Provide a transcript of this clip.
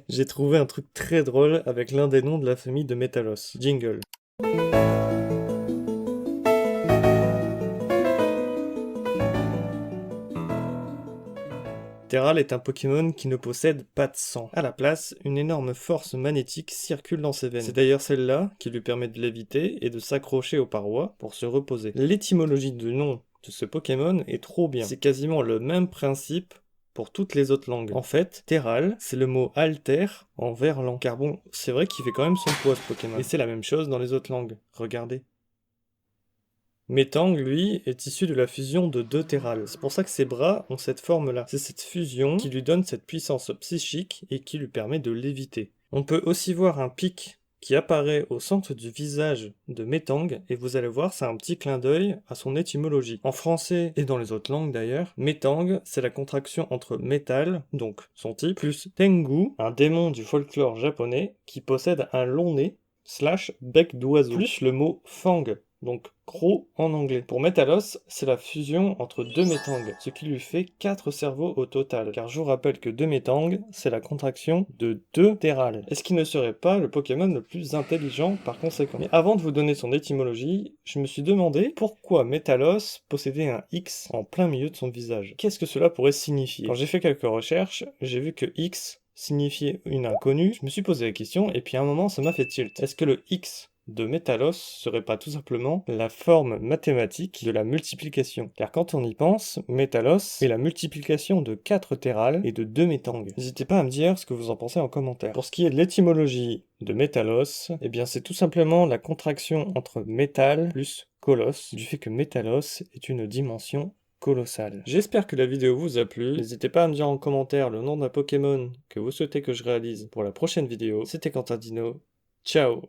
J'ai trouvé un truc très drôle avec l'un des noms de la famille de Metalos. Jingle. Terral est un Pokémon qui ne possède pas de sang. À la place, une énorme force magnétique circule dans ses veines. C'est d'ailleurs celle-là qui lui permet de léviter et de s'accrocher aux parois pour se reposer. L'étymologie du nom de ce Pokémon est trop bien. C'est quasiment le même principe pour toutes les autres langues. En fait, Terral, c'est le mot alter en verlan. Car bon, c'est vrai qu'il fait quand même son poids ce Pokémon. Et c'est la même chose dans les autres langues. Regardez. Metang, lui, est issu de la fusion de deux Terral. C'est pour ça que ses bras ont cette forme-là. C'est cette fusion qui lui donne cette puissance psychique et qui lui permet de léviter. On peut aussi voir un pic qui apparaît au centre du visage de Metang, et vous allez voir, c'est un petit clin d'œil à son étymologie. En français, et dans les autres langues d'ailleurs, Metang, c'est la contraction entre métal, donc son type, plus Tengu, un démon du folklore japonais, qui possède un long nez, / bec d'oiseau, plus le mot Fang, donc croc en anglais. Pour Metalos, c'est la fusion entre deux Metang, ce qui lui fait 4 cerveaux au total, car je vous rappelle que 2 Metang, c'est la contraction de 2 Terral. Est-ce qu'il ne serait pas le Pokémon le plus intelligent par conséquent? Mais avant de vous donner son étymologie, je me suis demandé pourquoi Metalos possédait un X en plein milieu de son visage. Qu'est-ce que cela pourrait signifier? Quand j'ai fait quelques recherches, j'ai vu que X signifiait une inconnue. Je me suis posé la question, et puis à un moment ça m'a fait tilt. Est-ce que le X de Metalos serait pas tout simplement la forme mathématique de la multiplication? Car quand on y pense, Metalos est la multiplication de 4 Terral et de 2 Metang. N'hésitez pas à me dire ce que vous en pensez en commentaire. Pour ce qui est de l'étymologie de Metalos, eh bien c'est tout simplement la contraction entre métal plus colosse, du fait que Metalos est une dimension colossale. J'espère que la vidéo vous a plu. N'hésitez pas à me dire en commentaire le nom d'un Pokémon que vous souhaitez que je réalise pour la prochaine vidéo. C'était Quentin Dino. Ciao!